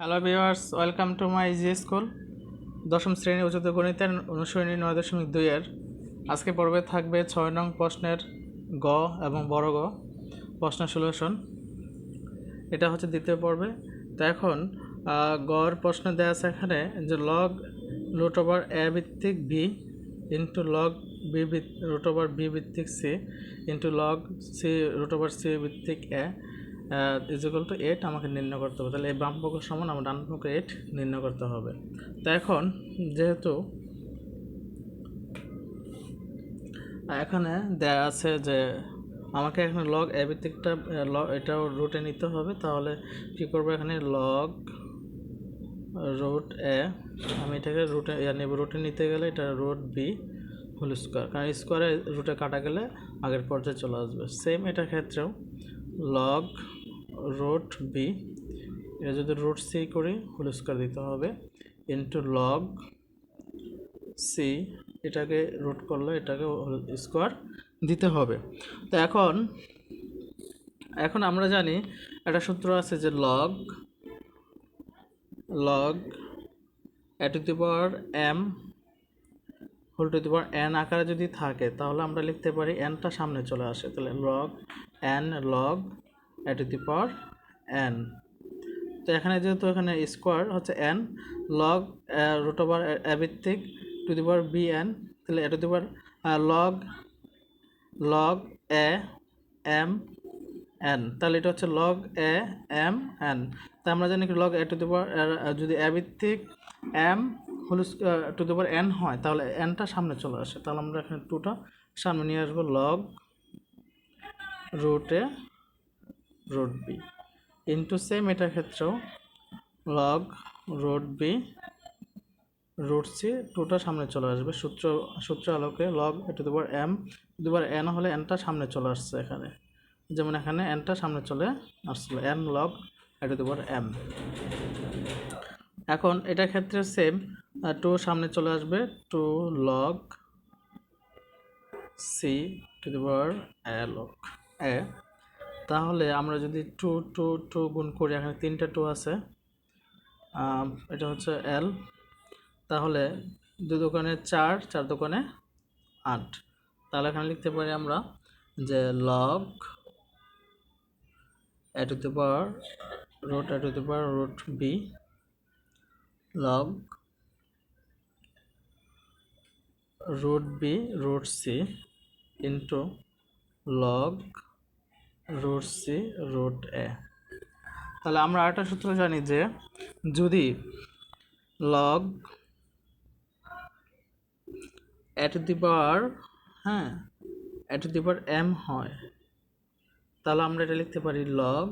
Hello viewers, welcome to my easy school. দশম শ্রেণী উচ্চতর গণিতের অনুশীলনী 9.2 এর আজকে পর্বে থাকবে 6 নং প্রশ্নের গ এবং বড় গ প্রশ্নের সলিউশন। এটা হচ্ছে দ্বিতীয় পর্বে। তো এখন গর প্রশ্ন দেওয়া আছে এখানে যে লগ রুট ওভার এ ভিত্তিক b into log b root over b ভিত্তিক c into log c root over c ভিত্তিক এ ইজিক্যাল টু 8 আমাকে নির্ণয় করতে হবে। তাহলে এই বাম পক্ষ সমান আমার ডান পক্ষ 8 নির্ণয় করতে হবে। তো এখন যেহেতু এখানে দেয়া আছে যে আমাকে এখানে লগ এ ভিত্তিকটা এটাও রুটে নিতে হবে, তাহলে কী করবো, এখানে লগ রুট এ আমি এটাকে রুটে নেব। রুটে নিতে গেলে এটা রুট বি হোল স্কোয়ার, কারণ স্কোয়ারে রুটে কাটা গেলে আগের পর্যায়ে চলে আসবে। সেম এটার ক্ষেত্রেও লগ রুট বি, এটা যদি রুট সি করি হোল স্কোয়ার দিতে হবে ইন্টু লগ সি, এটাকে রুট করলে এটাকে হোল স্কোয়ার দিতে হবে। তো এখন আমরা জানি একটা সূত্র আছে যে log A to the power M whole to the power N আকারে যদি থাকে তাহলে আমরা লিখতে পারি এনটা সামনে চলে আসে, তাহলে log n log A to the power n. তো এখানে যেহেতু এখানে স্কোয়ার হচ্ছে n, log root over a ভিত্তিক to the power b n, তাহলে a to the power log a m n, তাহলে এটা হচ্ছে লগ এ এম এন। তা আমরা জানি কি লগ এ টু দি পাওয়ার যদি এ ভিত্তিক M whole to the power N হয় তাহলে এনটা সামনে চলে আসে, তাহলে আমরা এখানে টুটা সামনে নিয়ে আসবো log root A root B into same এটার ক্ষেত্রেও log root B root C, টুটা সামনে চলে আসবে। সূত্র আলোকে log A to the power M to the power N হলে এনটা সামনে চলে আসছে এখানে, যেমন এখানে এনটা সামনে চলে আসছিল n log A to the power m. এখন এটার ক্ষেত্রে সেম, টু সামনে চলে আসবে, two log c to the power a log a. তাহলে আমরা যদি টু টু টু গুণ করি, এখানে তিনটা টু আছে, এটা হচ্ছে এল, তাহলে দুই দোকানে 4, 4 দোকানে 8, তাহলে এখানে লিখতে পারি আমরা যে log A to the power root a to the power root b log root B root C into log root c root a. তাহলে আমরা আরেকটা সূত্র জানি যে যদি log A to the power a to the power M হয়, তাহলে আমরা এটা লিখতে পারি log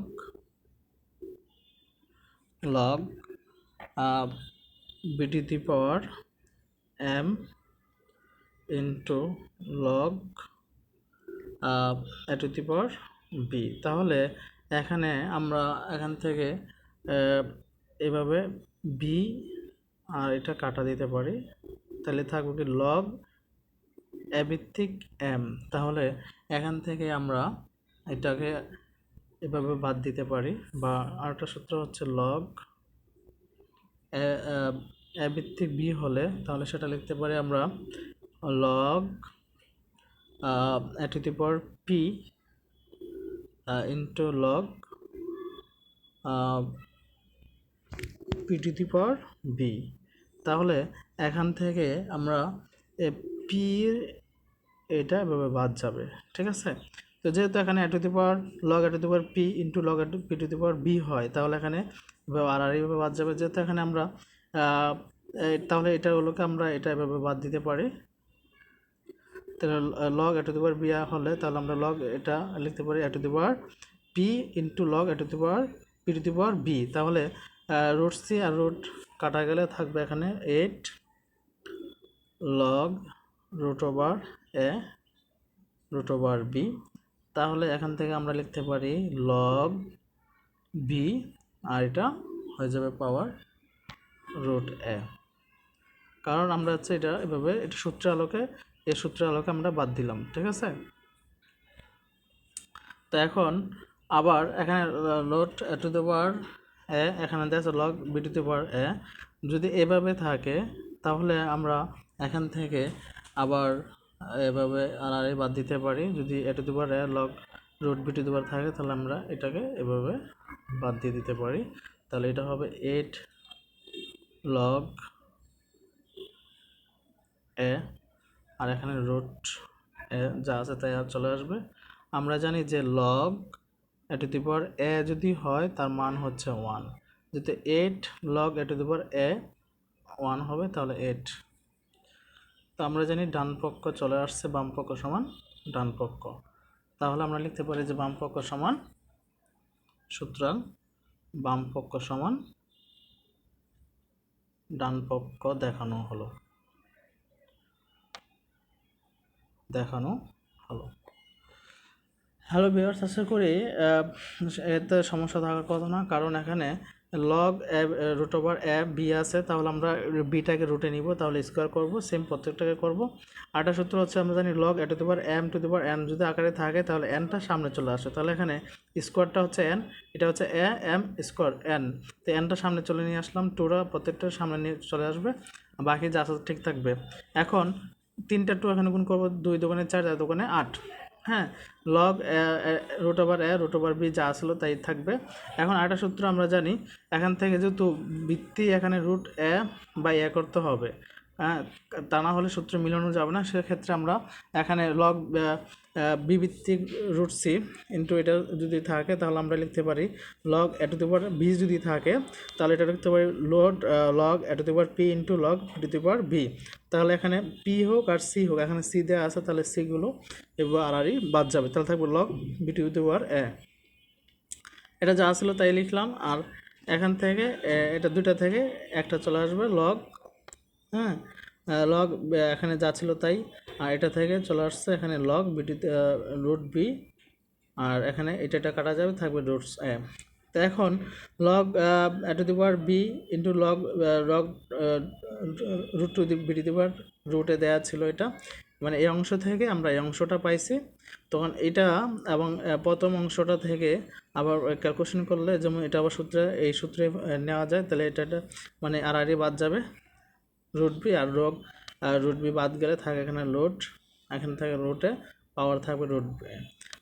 B to the power m into log A to the power B. তাহলে এখানে আমরা এখান থেকে এভাবে বি আর এটা কাটা দিতে পারি, তাহলে থাকবে কি লগ এ ভিত্তিক এম। তাহলে এখান থেকে আমরা এটাকে এভাবে বাদ দিতে পারি, বা আরেকটা সূত্র হচ্ছে লগ এ ভিত্তিক বি হলে তাহলে সেটা লিখতে পারি আমরা log A to the power P into log P to the power B. তাহলে এখান থেকে আমরা পির এটা এভাবে বাদ যাবে, ঠিক আছে। তো যেহেতু এখানে a to the power log A to the power P into log A to p to the power b হয়, তাহলে এখানে আর এইভাবে বাদ যাবে। যেহেতু এখানে আমরা তাহলে এটা হলোকে আমরা এটা এভাবে বাদ দিতে পারি, তাহলে log A to the power b হলে তাহলে আমরা লগ এটা লিখতে পারি a to the power P into log A to the power p to the power B. তাহলে রুট সি আর রুট কাটা গেলে থাকবে এখানে 8 log root over a root over b. তাহলে এখান থেকে আমরা লিখতে পারি লগ বি আর এটা হয়ে যাবে পাওয়ার রুট এ, কারণ আমরা হচ্ছে এটা এভাবে এটা সূত্রের আলোকে আমরা বাদ দিলাম, ঠিক আছে। তো এখন আবার এখানে root a to the power এ, এখানে দেওয়া আছে log B to the power এ। যদি এভাবে থাকে তাহলে আমরা এখান থেকে আবার এভাবে আর বাদ দিতে পারি। যদি a to the power a log root b to the power থাকে তাহলে আমরা এটাকে এভাবে বাদ দিয়ে দিতে পারি। তাহলে এটা হবে 8 লগ এ, আর এখানে রুট এ যা আছে তাই আর চলে আসবে। আমরা জানি যে log A to the power এ যদি হয় তার মান হচ্ছে 1। যদি 8 log A to the power এ 1 হবে তাহলে 8। তো আমরা জানি ডান পক্ষ চলে আসছে, বাম পক্ষ সমান ডান পক্ষ। তাহলে আমরা লিখতে পারি যে বাম পক্ষ সমান, সুতরাং বাম পক্ষ সমান ডান পক্ষ দেখানো হলো। হ্যালো ভিউয়ার্স, আশা করি এতে সমস্যা থাকার কথা না, কারণ এখানে log root over A B আছে। তাহলে আমরা বিটাকে রুটে নিব, তাহলে স্কোয়ার করব, সেম প্রত্যেকটাকে করব। আরেকটা সূত্র হচ্ছে আমরা জানি log A to the power M to the power N যদি আকারে থাকে তাহলে এনটা সামনে চলে আসে। তাহলে এখানে স্কোয়ারটা হচ্ছে এন, এটা হচ্ছে এ এম স্কোয়ার এন। তো এনটা সামনে চলে নিয়ে আসলাম, টুরা প্রত্যেকটার সামনে নিয়ে চলে আসবে, বাকি যা আছে ঠিক থাকবে। এখন 3টা টু এখানে গুণ করবো, 2 দোকানে 4, 4 দোকানে 8। হ্যাঁ, log root over a root over B যা আসলো তাই থাকবে। এখন আরেকটা সূত্র আমরা জানি, এখান থেকে যেহেতু বৃত্তি এখানে রুট এ বাই এ করতে হবে, হ্যাঁ, তা না হলে সূত্র মিলানো যাবে না। সেক্ষেত্রে আমরা এখানে লগ বি ভিত্তিক রুট সি ইন্টু এটা যদি থাকে তাহলে আমরা লিখতে পারি log A to the power B. যদি থাকে তাহলে এটা লিখতে পারি log A to the power P into log B to the power B. তাহলে এখানে পি হোক আর সি হোক, এখানে সি দেওয়া আছে তাহলে সিগুলো এবার আরই বাদ যাবে, তাহলে থাকবে log B to the power এ। এটা যা ছিল তাই লিখলাম। আর এখান থেকে এটা দুটা থেকে একটা চলে আসবে লগ, হ্যাঁ, লগ এখানে যা ছিল তাই, আর এটা থেকে চলে আসছে এখানে লগ বিটি রুট বি, আর এখানে এটা কাটা যাবে, থাকবে রুটস এ। তো এখন log A to the power b into log log root to the b to the power রুটে দেওয়া ছিল এটা, মানে এই অংশ থেকে আমরা এই অংশটা পাইছি। তখন এটা এবং প্রথম অংশটা থেকে আবার ক্যালকুলেশন করলে যেমন এটা আবার সূত্রে এই সূত্রে নেওয়া যায়, তাহলে এটা মানে আর বাদ যাবে রুট বি, আর রুট বি বাদ গেলে থাকে এখানে রুট, এখানে থাকে রুটে পাওয়ার থাকবে রুট বি।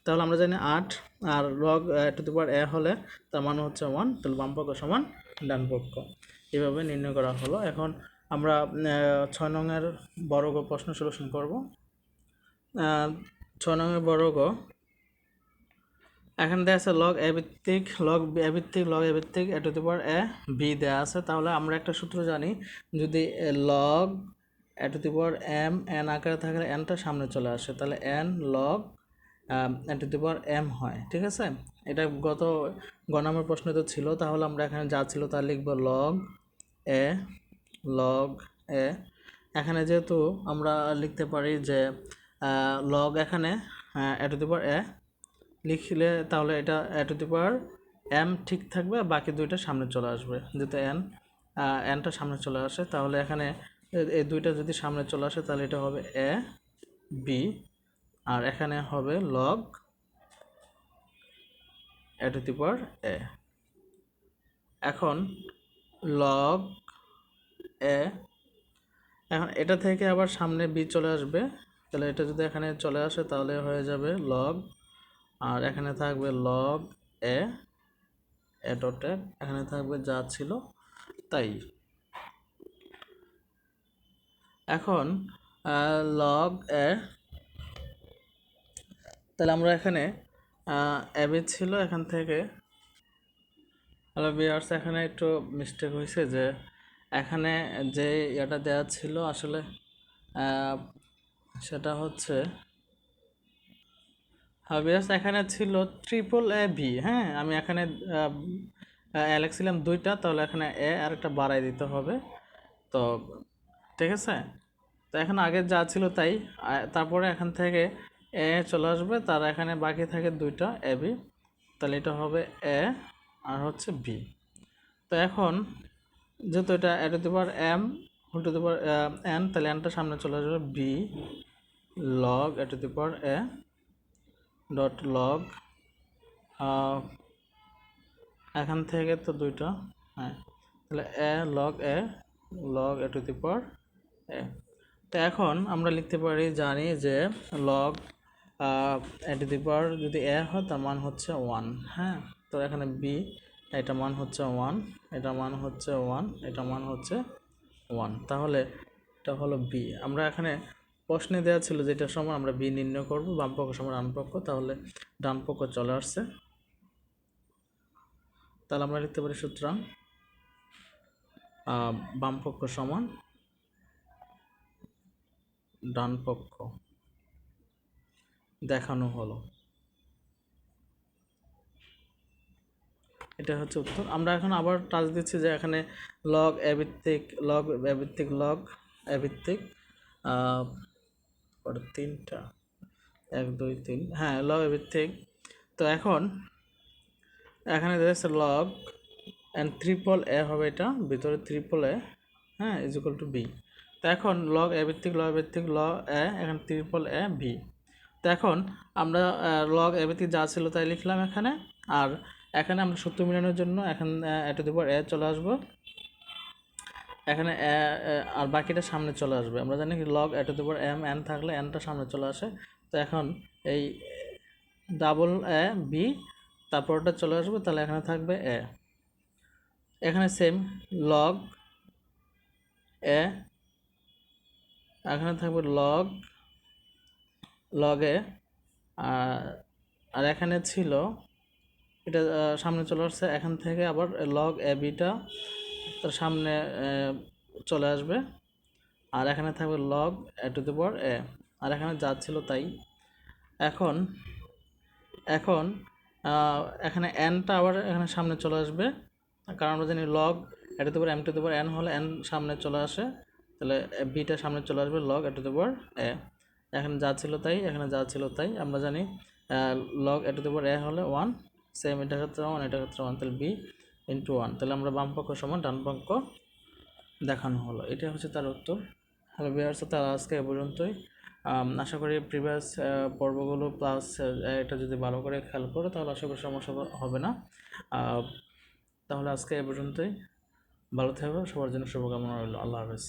তাহলে আমরা জানি 8, আর লগ টু দি পাওয়ার এ হলে তার মানে হচ্ছে 1, তাহলে বাম পক্ষ সমান ডান পক্ষ। এভাবে নির্ণয় করা হলো। এখন আমরা 6 নংয়ের বর্গ প্রশ্ন সলিউশন করব। 6 নংয়ের বর্গ, এখানে দেওয়া আছে লগ এ ভিত্তিক লগ এ ভিত্তিক লগ এ ভিত্তিক এ to the power A B দেওয়া আছে। তাহলে আমরা একটা সূত্র জানি, যদি log A to the power M N আকারে থাকলে এনটা সামনে চলে আসে, তাহলে N log A to the power M হয়। ঠিক আছে, এটা গত গণামের প্রশ্ন তো ছিল। তাহলে আমরা এখানে যা ছিল তা লিখব লগ এ লগ এ। এখানে যেহেতু আমরা লিখতে পারি যে লগ এখানে এ টু দি পাওয়ার এ লিখলে তাহলে এটা a to the power M ঠিক থাকবে, বাকি দুইটা সামনে চলে আসবে। যেহেতু এনটা সামনে চলে আসে, তাহলে এখানে এই দুইটা যদি সামনে চলে আসে তাহলে এটা হবে এ বি, আর এখানে হবে log A to the power এ। এখন লগ এ, এখন এটা থেকে আবার সামনে বি চলে আসবে, তাহলে এটা যদি এখানে চলে আসে তাহলে হয়ে যাবে লগ, আর এখানে থাকবে লগ এ ডটেড, এখানে থাকবে যা ছিল তাই। এখন লগ এ, তাহলে আমরা এখানে এবি ছিল এখান থেকে। হ্যালো ভিউয়ার্স, এখানে একটু মিস্টেক হয়েছে, যে এখানে যে এটা দেওয়া ছিল আসলে সেটা হচ্ছে, হ্যাঁ ভিউয়ার্স, এখানে ছিল ট্রিপল এ বি। হ্যাঁ, আমি এখানে লিখছিলাম 2টা, তাহলে এখানে এ আর একটা বাড়াই দিতে হবে। তো ঠিক আছে, তো এখন আগে যা ছিল তাই, তারপরে এখান থেকে এ চলে আসবে, তার এখানে বাকি থাকে 2টা এ বি, তাহলে এটা হবে এ আর হচ্ছে বি। তো এখন যেহেতু এটা a to the power M whole to the power n, তাহলে এনটা সামনে চলে আসবে b log A to the power a dot log এখান থেকে তো দুইটা, হ্যাঁ, তাহলে log A to the power এ। তো এখন আমরা লিখতে পারি, জানি যে লগ এ টু দি পাওয়ার যদি এ হয় তার মান হচ্ছে 1, হ্যাঁ। তো এখানে বি, এটা মান হচ্ছে 1, এটা মান হচ্ছে 1, এটা মান হচ্ছে 1, তাহলে এটা হলো বি। আমরা এখানে প্রশ্নে দেওয়া ছিল যেটা সমান আমরা বি নির্ণয় করব, বাম পক্ষ সমান ডান পক্ষ, তাহলে ডান পক্ষ চলে আসছে। তাহলে আমরা লিখতে পারি সুতরাং বাম পক্ষ সমান ডান পক্ষ দেখানো হলো। এটা হচ্ছে উত্তর। আমরা এখন আবার টাচ দিচ্ছি যে এখানে লগ এ ভিত্তিক লগ এ ভিত্তিক লগ এ ভিত্তিক তিনটা 1 2 3, হ্যাঁ, লগ এ ভিত্তিক। তো এখন এখানে দেখছে লগ অ্যান্ড ট্রিপল এ হবে, এটা ভিতরে ট্রিপল এ, হ্যাঁ, ইজ ইকুয়াল টু বি। তো এখন লগ এ ভিত্তিক লগ এ ভিত্তিক লগ এ, এখানে ট্রিপল এ বি। তো এখন আমরা লগ এ ভিত্তিক যা ছিল তাই লিখলাম এখানে, আর এখানে আমরা সূত্র মিলানোর জন্য এখন এ টু দি পাওয়ার এ চলে আসবো এখানে, আর বাকিটা সামনে চলে আসবে। আমরা জানি কি log A to the power M N থাকলে এনটা সামনে চলে আসে। তো এখন এই ডাবল এ বি, তারপরটা চলে আসবে, তাহলে এখানে থাকবে এ। এখানে সেম লগ এ, এখানে থাকবে লগ এ, আর এখানে ছিল এটা সামনে চলে আসছে, এখান থেকে আবার লগ এ বিটা তার সামনে চলে আসবে, আর এখানে থাকবে log A to the power এ, আর এখানে যা ছিল তাই। এখন এখন এখানে এনটা আবার এখানে সামনে চলে আসবে, কারণ আমরা জানি log A to the power M to the power N হলে এন সামনে চলে আসে, তাহলে বিটা সামনে চলে আসবে log A to the power এ। এখানে যা ছিল তাই, এখানে যা ছিল তাই। আমরা জানি log A to the power এ হলে 1, সেম এটার ক্ষেত্রে 1, এটার ক্ষেত্রে 1, তাহলে বি ইন্টু 1, তাহলে আমরা বাম পক্ষ সমান ডান পক্ষ দেখানো হলো। এটা হচ্ছে তার উত্তর। হ্যালো ভিউয়ার্স, তার আজকে এ পর্যন্তই। আশা করি প্রিভিয়াস পর্বগুলো প্লাস এটা যদি ভালো করে খেয়াল করো তাহলে আশা করি সমস্যা হবে না। তাহলে আজকে এ পর্যন্তই। ভালো থাকো, সবার জন্য শুভকামনা রইল। আল্লাহ হাফেজ।